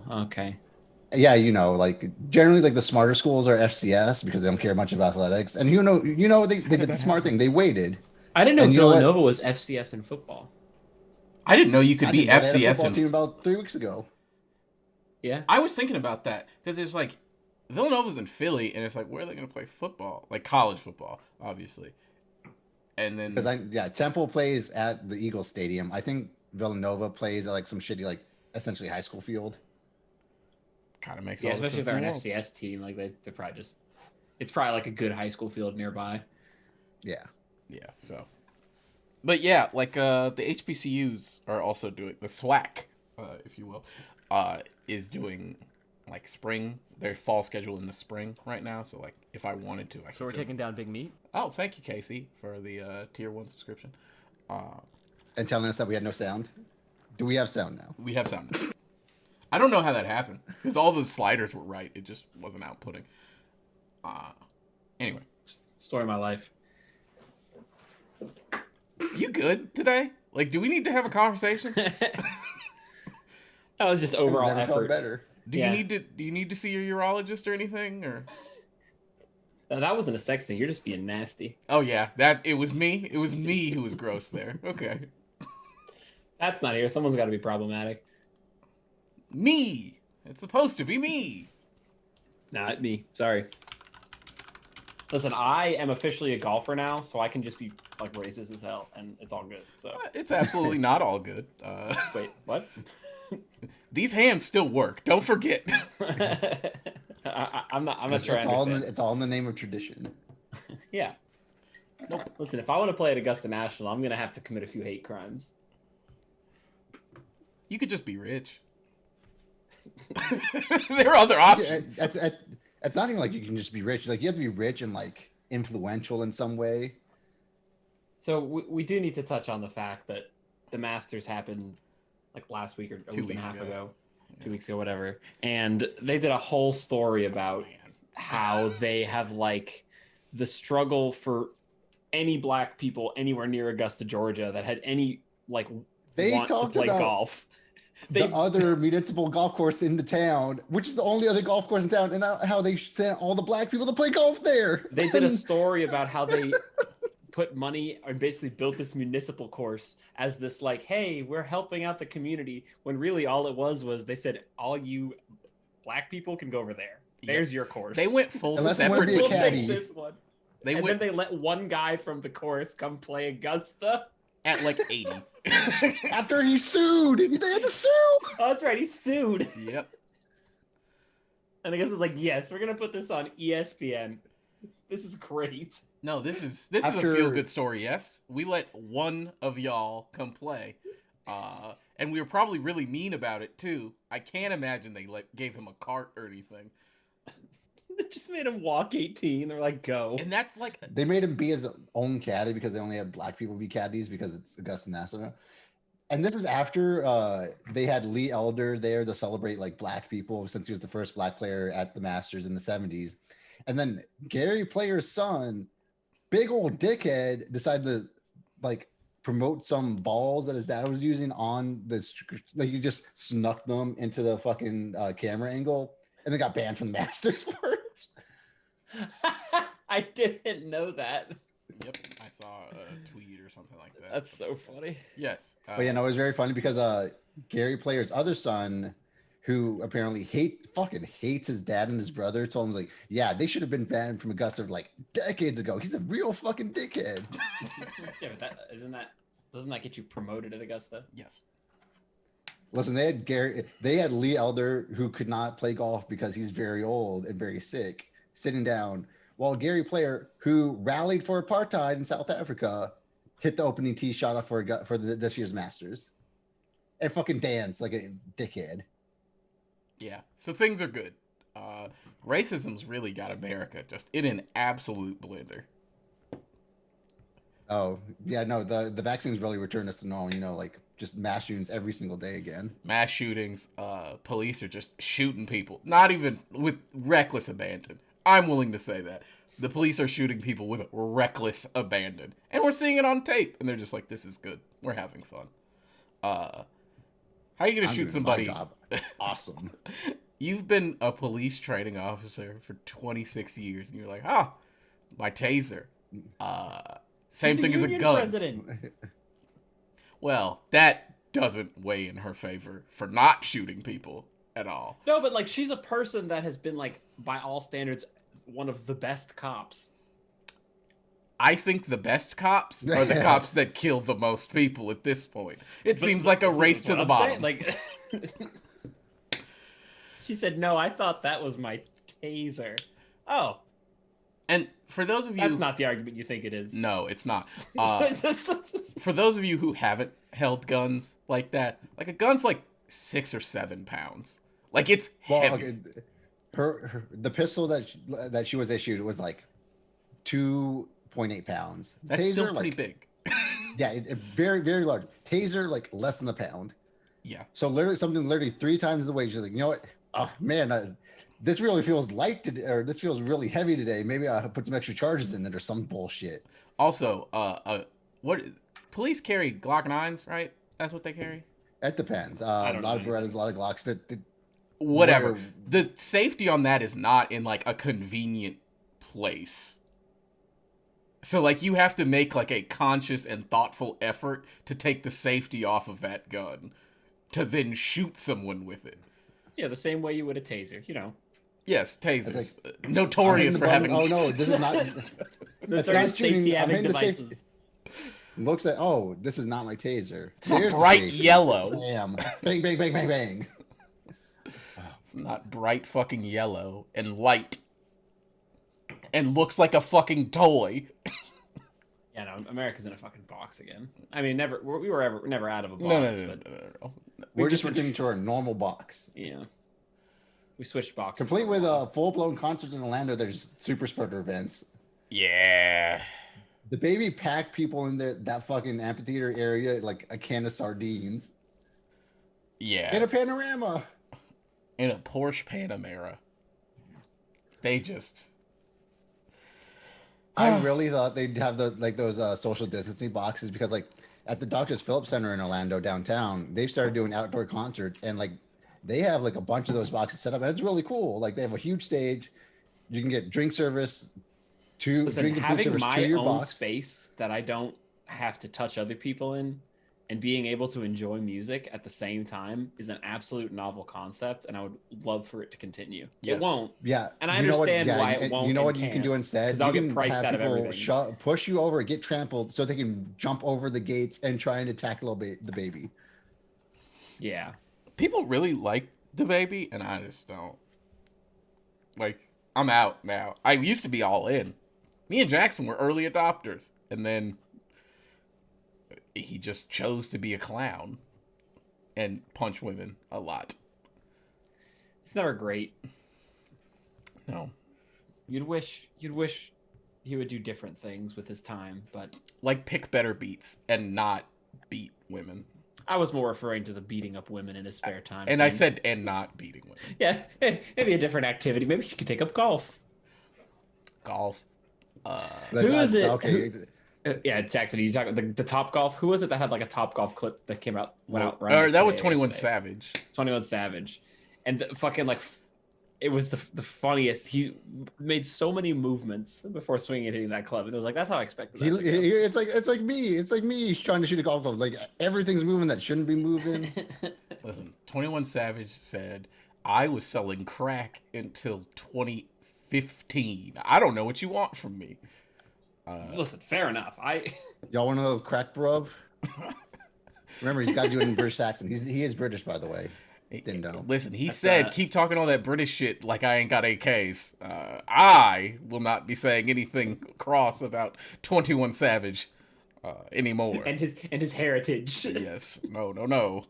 Okay. Yeah, like generally like the smarter schools are FCS because they don't care much about athletics. And they How did did the that smart happen? thing. They waited. I didn't know And you know what? Villanova was FCS in football. I didn't know you could I be didn't know they had a FCS football in. team about 3 weeks ago. Yeah. I was thinking about that because it's like Villanova's in Philly, and it's like where are they going to play football? Like college football, obviously. And Because then Temple plays at the Eagles Stadium. I think Villanova plays at like some shitty like essentially high school field. kind of makes Yeah, all the especially if sense they're in an the world. FCS team, like they're probably just it's probably like a good high school field nearby. Yeah. Yeah. So, but yeah, like the HBCUs are also doing the SWAC, if you will, is doing like spring their fall schedule in the spring right now. So like if I wanted to, I So could we're do it. taking down Big Meat. Oh, thank you, Casey, for the tier 1 subscription. And telling us that we had no sound. Do we have sound now? We have sound now. I don't know how that happened because all those sliders were right. It just wasn't outputting. Anyway, Story of my life. you good today? Like, do we need to have a conversation? That was just It's overall never felt effort. better. Do Yeah. you need to see your urologist or anything? Or That wasn't a sex thing. You're just being nasty. oh yeah, that it was me. It was me who was gross there. Okay, That's not here. Someone's got to be problematic. me. It's supposed to be me. Not me. Sorry. Listen, I am officially a golfer now, so I can just be like racist as hell, and it's all good. So It's absolutely not all good. wait, what? These hands still work. Don't forget. I'm not. I'm not sure I understand. It's all in the name of tradition. Yeah. Nope. Listen, if I want to play at Augusta National, I'm gonna have to commit a few hate crimes. You could just be rich. There are other options. It's not even like you can just be rich. Like you have to be rich and like influential in some way. So we do need to touch on the fact that the Masters happened like last week or a 2 week and a weeks half ago. ago, 2 weeks ago, whatever. And they did a whole story about how they have like the struggle for any black people anywhere near Augusta, Georgia that had any like They want to talked play about golf. The other municipal golf course in the town, which is the only other golf course in town, and how they sent all the black people to play golf there. They did a story about how they put money and basically built this municipal course as this like, hey, we're helping out the community. When really all it was they said all you black people can go over there. There's your course. They went full Unless you wanna separate. be a We'll caddy. take this one. They And went then they let one guy from the course come play Augusta. at like 80. After he sued, they had to sue. Oh, that's right. He sued. Yep. And I guess it's like, yes, we're gonna put this on ESPN. This is great. No, this is a After- feel good story. Yes, we let one of y'all come play, and we were probably really mean about it too. I can't imagine they gave him a cart or anything. They just made him walk 18. They're like, go. And that's like They made him be his own caddy because they only have black people be caddies because it's Augusta National. And this is after they had Lee Elder there to celebrate like black people since he was the first black player at the Masters in the 70s. And then Gary Player's son, big old dickhead, decided to like promote some balls that his dad was using on this. Like he just snuck them into the fucking camera angle and then got banned from the Masters for it. I didn't know that. yep. I saw a tweet or something like that. That's so funny. Yes. But yeah, no, it was very funny because Gary Player's other son, who apparently fucking hates his dad and his brother, told him like, yeah, they should have been banned from Augusta like decades ago. He's a real fucking dickhead. Yeah, but doesn't that get you promoted at Augusta? Yes. Listen, they had Lee Elder, who could not play golf because he's very old and very sick, sitting down, while Gary Player, who rallied for apartheid in South Africa, hit the opening tee shot off for this year's Masters, and fucking danced like a dickhead. Yeah. So things are good. Racism's really got America just in an absolute blender. Oh yeah, no, the vaccines really returned us to normal. Like just mass shootings every single day again. Mass shootings. Police are just shooting people, not even with reckless abandon. I'm willing to say that. The police are shooting people with reckless abandon. And we're seeing it on tape. And they're just like, this is good. We're having fun. How are you going to shoot doing my somebody? job. Awesome. You've been a police training officer for 26 years. And you're like, ah, my taser. Same He's thing as a union gun. President. Well, that doesn't weigh in her favor for not shooting people at all. No, but like she's a person that has been like by all standards one of the best cops. I think the best cops are the cops that kill the most people at this point. It But seems like a this is race to what the I'm bottom. saying, like she said, "No, I thought that was my taser." Oh, And for those of you, that's not the argument you think it is. no, it's not. For those of you who haven't held guns like that, like a gun's like 6 or 7 pounds. Like it's heavy. Okay, the pistol that she was issued was like 2.8 pounds. That's Taser, still pretty like, big. Yeah, very very large. Taser like less than a pound. Yeah. So literally something literally 3 times the weight. She's like, you know what? Oh man, this really feels light today, or this feels really heavy today. Maybe I'll put some extra charges in it or some bullshit. Also, what police carry Glock 9s, right? That's what they carry. It depends. I A don't lot of know. Berettas, a lot of Glocks. That Whatever. Where- The safety on that is not in like a convenient place. So like you have to make like a conscious and thoughtful effort to take the safety off of that gun to then shoot someone with it. Yeah, the same way you would a taser, you know. Yes, tasers. Like, Notorious for having Oh no, this is not. There's That's not safety shooting. having I'm into devices. safety. Looks at. Oh, this is not my taser. It's not There's the bright safety. yellow. Bam! Bang! Bang! Bang! Bang! Bang! It's not bright fucking yellow and light. And looks like a fucking toy. Yeah, no, America's in a fucking box again. I mean, we were never out of a box. No. But We're just been- returning to our normal box, yeah, we switched boxes. complete for a with while. a full-blown concert in Orlando. There's super spreader events. Yeah. The baby packed people in that fucking amphitheater area like a can of sardines Yeah. in a panorama. In a Porsche Panamera. They just... I really thought they'd have those social distancing boxes because like at the Dr. Phillips Center in Orlando downtown, they've started doing outdoor concerts and like they have like a bunch of those boxes set up and it's really cool. Like they have a huge stage, you can get drink service to Listen, drink and food having service my to your own box. space that I don't have to touch other people in, and being able to enjoy music at the same time is an absolute novel concept, and I would love for it to continue. Yes. It won't, Yeah, and I you know what- understand yeah, why and it won't. You know and what you can can't. do instead? 'cause You I'll get can priced have out of people everything. push you over, get trampled, so they can jump over the gates and try and attack the baby. Yeah, People really like the baby, and I just don't. Like, I'm out now. I used to be all in. Me and Jackson were early adopters, and then he just chose to be a clown and punch women a lot. it's never great. No. You'd wish he would do different things with his time, but Like, pick better beats and not beat women. I was more referring to the beating up women in his spare time. And I thing. said, and not beating women. yeah, maybe a different activity. Maybe you could take up golf. Golf. That's Who not- is it? Okay, Yeah, Jackson, you talking the Top Golf? Who was it that had like a Top Golf clip that came out went out? Or that was today or 21 yesterday? Savage. 21 Savage, and the fucking like, it was the funniest. He made so many movements before swinging and hitting that club, and it was like that's how I expected. That to go. it's like me trying to shoot a golf club. Like everything's moving that shouldn't be moving. Listen, 21 Savage said, I was selling crack until 2015. I don't know what you want from me. Listen, fair enough. Y'all want to know crack, bruv? Remember, he's got to do it in British accent. He is British, by the way. Didn't know. Listen, he That's, said, keep talking all that British shit like I ain't got AKs. I will not be saying anything cross about 21 Savage anymore. and his heritage. Yes. No.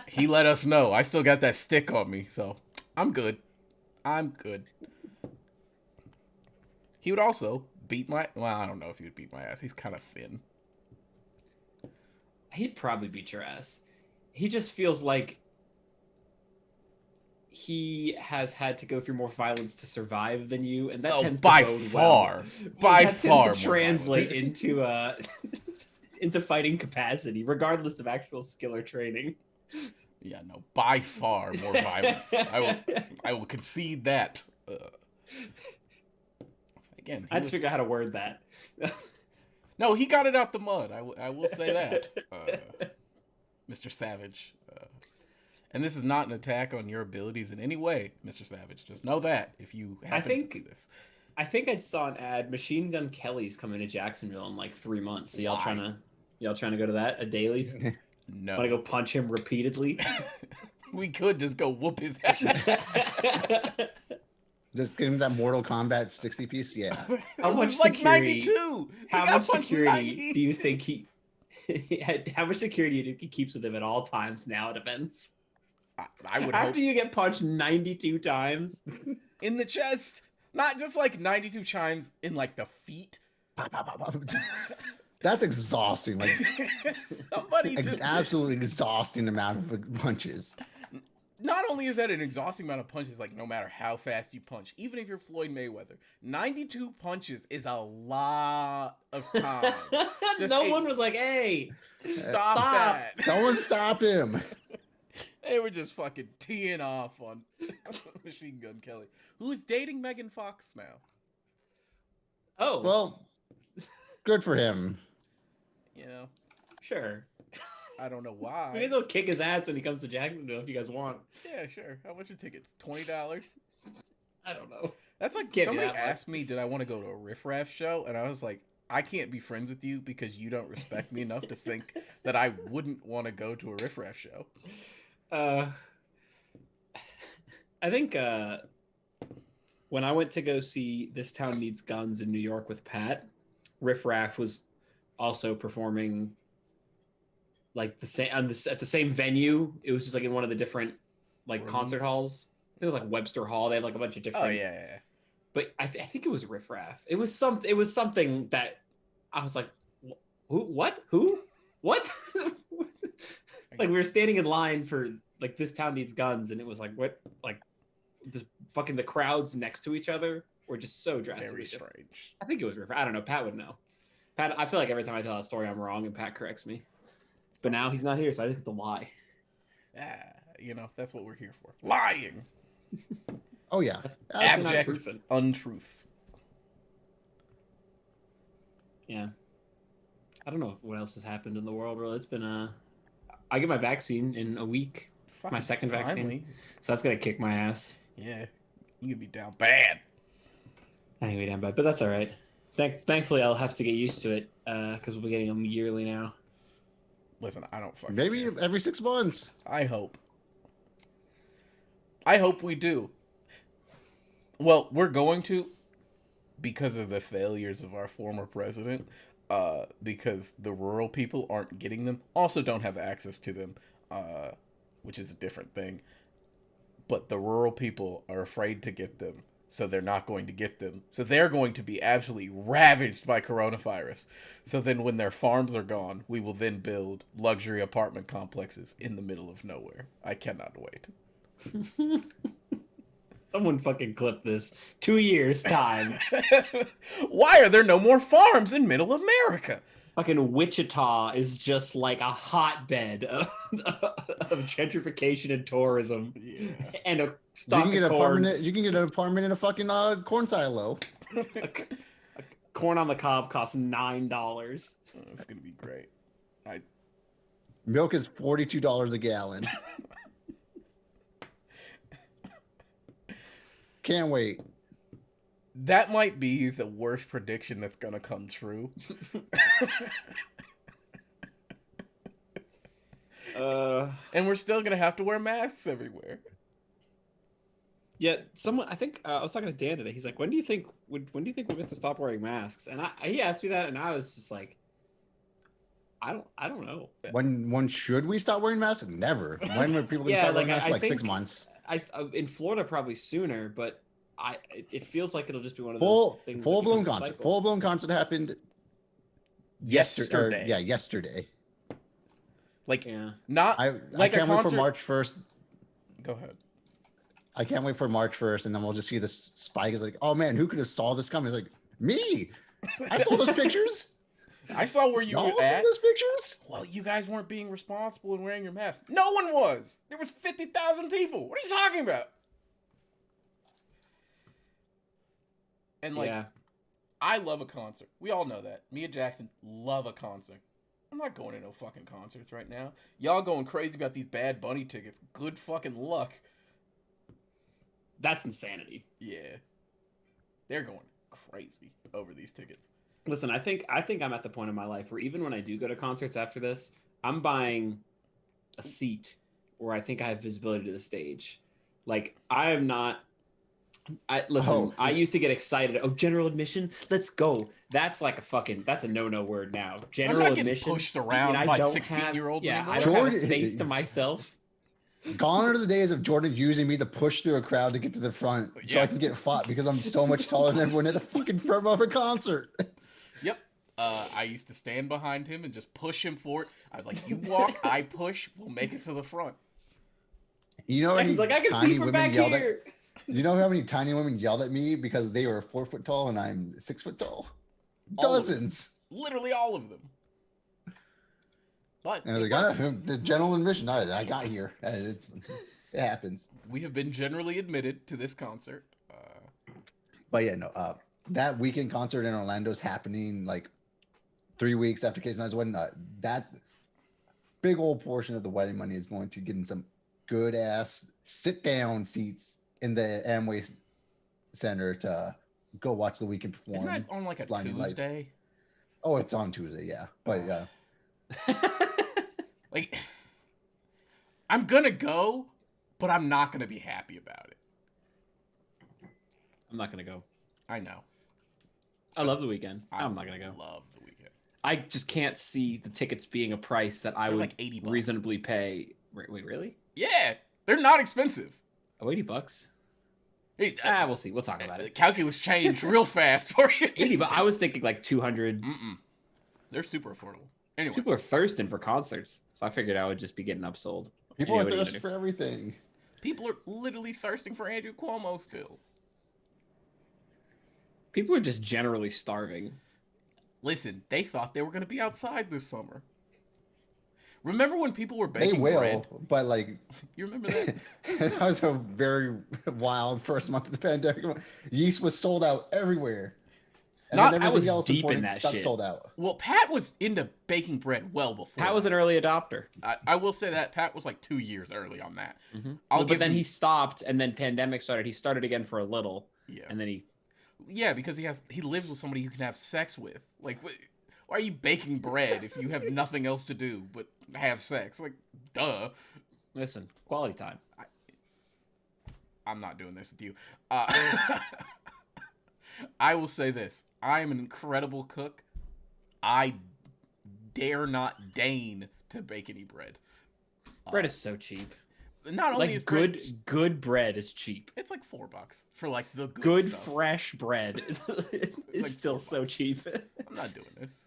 He let us know. I still got that stick on me, so I'm good. He would also beat my... Well, I don't know if he would beat my ass. He's kind of thin. He'd probably beat your ass. He just feels like he has had to go through more violence to survive than you, and that Oh, tends by to bode far. well. By That far tends to more translate violence. into into fighting capacity, regardless of actual skill or training. Yeah, no, by far more violence. I will concede that. Again, I had to figure out how to word that. no, he got it out the mud. I will say that, Mr. Savage. And this is not an attack on your abilities in any way, Mr. Savage. Just know that if you happen to see this. I think I saw an ad. Machine Gun Kelly's coming to Jacksonville in like 3 months. So y'all Why? trying to go to that? A Dailies? No. Want to go punch him repeatedly? We could just go whoop his ass. Just give him that Mortal Kombat 60 piece. Yeah. How It much was like security? 92. How He got much punched security 92. do you think he? How much security do you think he keeps with him at all times now at events? I would After hope you get punched 92 times. in the chest, not just like 92 chimes in like the feet. That's exhausting. Like Somebody just absolutely exhausting amount of punches. not only is that an exhausting amount of punches, like no matter how fast you punch, even if you're Floyd Mayweather, 92 punches is a lot of time. Just No one was like, "Hey, Stop stop." that. Someone stop him. They were just fucking teeing off on Machine Gun Kelly, who is dating Megan Fox now. Oh, Well, good for him. You know, sure. I don't know We may why. as well kick his ass when he comes to Jacksonville if you guys want. Yeah, sure. How much are tickets? $20? I don't know. That's like Can't be somebody that much. asked me, did I want to go to a Riff Raff show? And I was like, I can't be friends with you because you don't respect me enough to think that I wouldn't want to go to a Riff Raff show. I think when I went to go see This Town Needs Guns in New York with Pat, Riff Raff was also performing like the same at the same venue. It was just like in one of the different like concert Rooms? halls. I think it was like Webster Hall. They had like a bunch of different. Oh yeah. But I think it was Riff Raff. It was something that I was like, who? What? Who? What? Like we were standing in line for like This Town Needs Guns, and it was like what? Like the crowds next to each other were just so drastically Very different. strange. I think it was Riff Raff. I don't know. Pat would know. Pat, I feel like every time I tell a story, I'm wrong, and Pat corrects me. But now he's not here, so I just get to lie. Yeah, you know, that's what we're here for. Lying. Oh yeah. That's not Abject proofing. untruths. Yeah. I don't know what else has happened in the world. Really, it's been I get my vaccine in a week, Fucking second vaccine. finally. so that's gonna kick my ass. Yeah, you could be down bad. I think we down bad, but that's all right. Thankfully, I'll have to get used to it because we'll be getting them yearly now. Listen, I don't fucking Maybe care. every 6 months. I hope we do. Well, we're going to because of the failures of our former president. Because the rural people aren't getting them, also don't have access to them, which is a different thing. But the rural people are afraid to get them, so they're not going to get them. So they're going to be absolutely ravaged by coronavirus. So then when their farms are gone, we will then build luxury apartment complexes in the middle of nowhere. I cannot wait. Someone fucking clip this. 2 years time. Why are there no more farms in middle America? Fucking Wichita is just like a hotbed of gentrification and tourism, Yeah. and a You stock can get of an corn. apartment. You can get an apartment in a fucking corn silo. Corn on the cob costs $9. It's gonna be great. Milk is $42 a gallon. Can't wait. That might be the worst prediction that's gonna come true. And we're still gonna have to wear masks everywhere. Yeah, someone. I think I was talking to Dan today. He's like, "When do you think we'll get to stop wearing masks?" And he asked me that, and I was just like, "I don't know." When should we stop wearing masks? Never. When are people gonna Yeah, start wearing like, masks? I Like 6 think- months. In Florida probably sooner, but it feels like it'll just be one of those Full things. that full blown becomes a concert. cycle. Full blown concert happened Yesterday. yesterday. Like Yeah. not I like a can't wait for concert. March 1st. Go ahead. I can't wait for March 1st, and then we'll just see this spike. Is like, oh man, who could have saw this coming? It's like me. I saw those pictures. I saw where you Y'all were see at. those pictures? Well, you guys weren't being responsible and wearing your mask. No one was. There was 50,000 people. What are you talking about? And like, Yeah. I love a concert. We all know that. Me and Jackson love a concert. I'm not going to no fucking concerts right now. Y'all going crazy about these Bad Bunny tickets. Good fucking luck. That's insanity. Yeah. They're going crazy over these tickets. Listen, I think I'm at the point in my life where even when I do go to concerts after this, I'm buying a seat where I think I have visibility to the stage. Like I am not. I used to get excited. Oh, general admission, let's go. That's like that's a no word now. General I'm not admission getting pushed around by 16-year-olds Yeah, anymore. I don't have Jordan- space to myself. Gone are the days of Jordan using me to push through a crowd to get to the front so Yeah. I can get fought because I'm so much taller than everyone at the fucking front of a concert. Yep. I used to stand behind him and just push him forward. I was like, you walk, I push, we'll make it to the front. You know how many He's like, I can tiny see from women back yelled here. You know how many tiny women yelled at me because they were 4 foot tall and I'm 6 foot tall? All of them. Dozens. Literally all of them. But And I was like, the general admission, I got here. It happens. we have been generally admitted to this concert. But yeah, no. That weekend concert in Orlando is happening like 3 weeks after Casey and I's wedding. That big old portion of the wedding money is going to get in some good ass sit down seats in the Amway Center to go watch the weekend perform. Isn't that on like a Blinding Lights. Tuesday? Oh, it's on Tuesday, yeah. But Like, I'm gonna go, but I'm not gonna be happy about it. I'm not gonna go. I know. I love the weekend. I I'm not gonna go. Love the weekend. I just can't see the tickets being a price that I They're would like $80. reasonably pay. Wait, really? Yeah, they're not expensive. Oh, $80. Hey, We'll see. We'll talk about the it. calculus changed real fast for you. 80, but I was thinking like 200. Mm-mm. They're super affordable. Anyway, People are thirsting for concerts, so I figured I would just be getting upsold. people Anyway, are what you thirsty gonna for everything. people are literally thirsting for Andrew Cuomo still. do? People are just generally starving. Listen, they thought they were going to be outside this summer. Remember when people were They baking will, bread? but like You remember that? that was a very wild first month of the pandemic. Yeast was sold out everywhere. And Not- then I everything was else deep in imported that got shit. sold out. Well, Pat was into baking bread well before. Pat was an early adopter. I will say that Pat was like 2 years early on that. Well, but then him- he stopped, and then pandemic started. He started again for a little, Yeah, and then he. yeah, because he lives with somebody you can have sex with. Like, why are you baking bread if you have nothing else to do but have sex? Like, duh. Listen, quality time. I'm not doing this with you. I will say this. I am an incredible cook. I dare not deign to bake any bread. Bread is so cheap. Not only is Like bread, good bread is cheap. it's like $4 for like the Good stuff. fresh bread is like still $4. so cheap. I'm not doing this.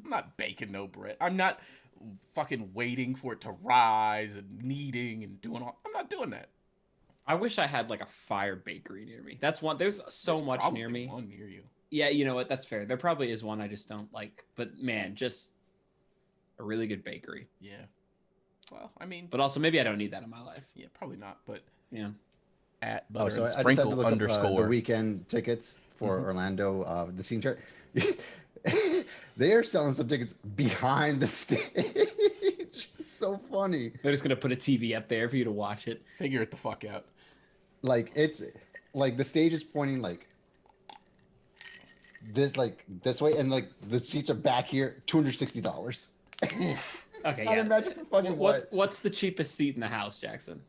I'm not baking no bread. I'm not fucking waiting for it to rise and kneading and doing all. I'm not doing that. I wish I had like a fire bakery near me. That's one. There's so There's much probably near me. One near you. Yeah, you know what? That's fair. There probably is one I just don't like. But man, just a really good bakery. Yeah. Well, I mean, But also maybe I don't need that in my life. yeah, probably not. But Yeah. at Oh, butter so and I just had sprinkle to look up underscore. the weekend tickets for Mhm. Orlando. The scene chart. They are selling some tickets behind the stage. It's so funny. They're just gonna put a TV up there for you to watch it. Figure it the fuck out. Like it's like the stage is pointing like this way, and like the seats are back here. $260. Okay, I'd yeah. imagine for fucking what? What's the cheapest seat in the house, Jackson?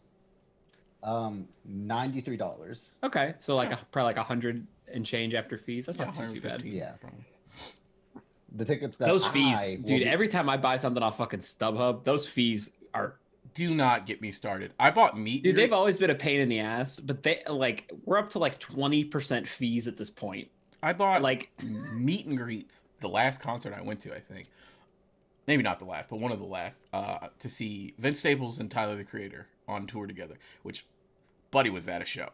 $93. Okay, so like probably like 100 and change after fees. That's not too bad. 115, Yeah. probably. The tickets that Those I fees, will dude. be- Every time I buy something off fucking StubHub, those fees are. Do not get me started. I bought meat. Dude, and they've greet- always been a pain in the ass, but we're up to like 20% fees at this point. I bought Like, meet and greets. The last concert I went to, I think. Maybe not the last, but one of the last. To see Vince Staples and Tyler the Creator on tour together. Which, Buddy was at a show.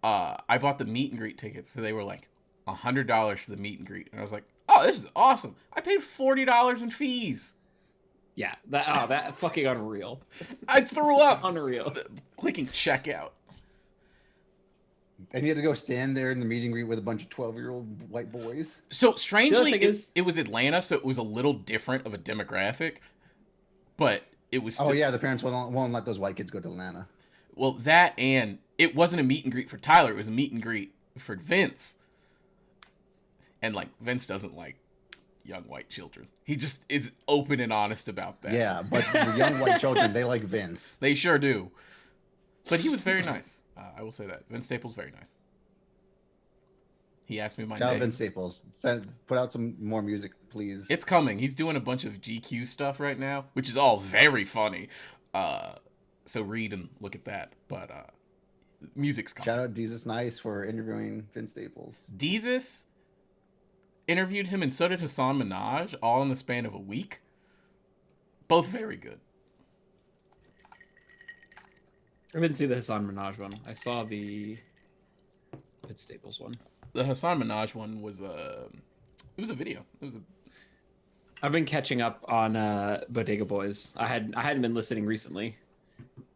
I bought the meet and greet tickets, so they were like $100 for the meet and greet, and I was like, "Oh, this is awesome!" I paid $40 in fees. Yeah, that fucking unreal. I threw up Unreal. clicking checkout. And you had to go stand there in the meet and greet with a bunch of 12-year-old white boys. So strangely, thing is- it was Atlanta, so it was a little different of a demographic, but it was. Still, Oh yeah, the parents won't let those white kids go to Atlanta. Well, that and it wasn't a meet and greet for Tyler. It was a meet and greet for Vince. And like Vince doesn't like young white children. He just is open and honest about that. Yeah, but the young white children, they like Vince. They sure do. But he was very nice. I will say that. Vince Staples very nice. He asked me my Shout out name. Vince Staples. Put out some more music, please. It's coming. He's doing a bunch of GQ stuff right now, which is all very funny. So read and look at that. But music's coming. Shout out Jesus Nice for interviewing Vince Staples. Deezus interviewed him, and so did Hassan Minaj, all in the span of a week. Both very good. I didn't see the Hassan Minaj one. I saw the Vince Staples one. The Hassan Minaj one was it was a video. It was a I've been catching up on Bodega Boys. I hadn't been listening recently,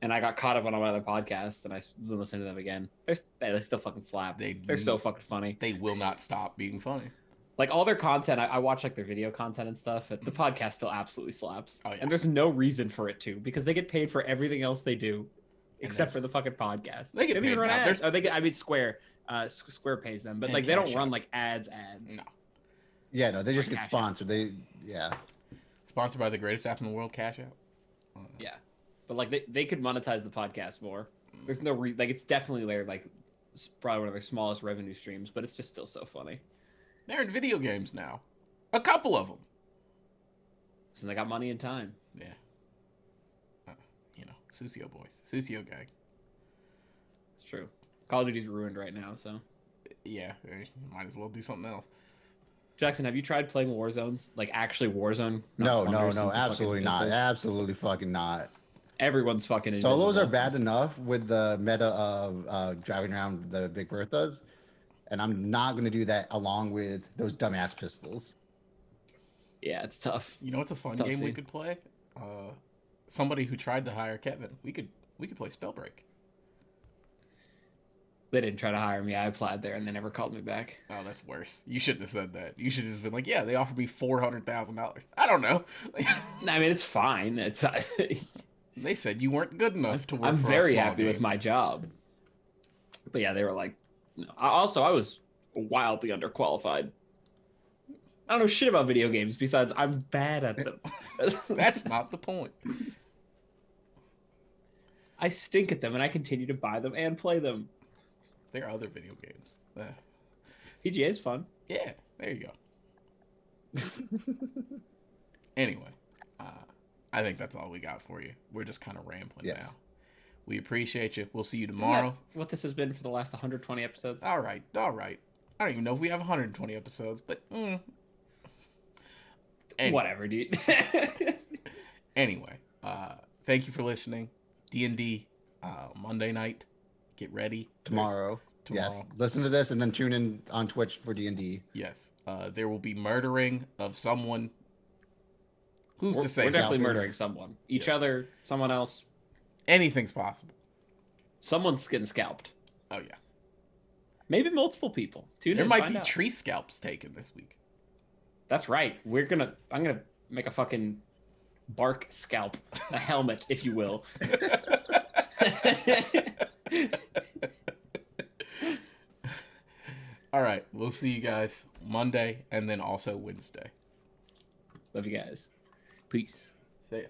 and I got caught up on my other podcasts, and I've been listening to them again. They still fucking slap. They're so fucking funny. They will not stop being funny. Like all their content, I watch like their video content and stuff. The podcast still absolutely slaps. Oh, yeah. And there's no reason for it to, because they get paid for everything else they do, except for the fucking podcast. They get don't paid even run now. ads. Oh, I mean Square. Square pays them, but And like they don't Cash run App. like ads. No. Yeah, no, they just Like get Cash App. sponsored. Yeah. Sponsored by the greatest app in the world, Cash Out. Yeah, but like they could monetize the podcast more. There's no like it's definitely their like probably one of their smallest revenue streams, but it's just still so funny. They're in video games now. A couple of them. So they got money and time. Yeah. Susio boys. Susio gang. It's true. Call of Duty's ruined right now, so. Yeah, they might as well do something else. Jackson, have you tried playing Warzones? Like actually Warzone? No, Not Thunder since the fucking absolutely not. pistols? Absolutely fucking not. Everyone's fucking Solos are invisible. bad enough with the meta of driving around the Big Berthas, and I'm not going to do that along with those dumbass pistols. Yeah, it's tough. You know what's a fun Tough game we scene. could play? Somebody who tried to hire Kevin. We could play Spellbreak. They didn't try to hire me. I applied there and they never called me back. Oh, that's worse. You shouldn't have said that. You should have just been like, yeah, they offered me $400,000. I don't know. I mean, it's fine. It's They said you weren't good enough to work I'm for a very small happy with game. my job. But yeah, they were like, no. I was wildly underqualified. I don't know shit about video games besides I'm bad at them. That's not the point. I stink at them and I continue to buy them and play them. There are other video games. PGA is fun. Yeah, there you go. Anyway, I think that's all we got for you. We're just kind of rambling Yes. now. We appreciate you. We'll see you Isn't tomorrow. that what this has been for the last 120 episodes? All right. I don't even know if we have 120 episodes, but Whatever, dude. Anyway, thank you for listening. D&D Monday night. Get ready. Tomorrow. Tomorrow. Yes. Listen to this and then tune in on Twitch for D&D. Yes. There will be murdering of someone. Who's we're, to say? we're definitely Scalping. murdering someone. Each other, someone else. Anything's possible. Someone's getting scalped. Oh yeah. Maybe multiple people. Tune There in, might find be out. tree scalps taken this week. That's right. I'm gonna make a fucking bark scalp, a helmet, if you will. All right. We'll see you guys Monday and then also Wednesday. Love you guys. Peace. See ya.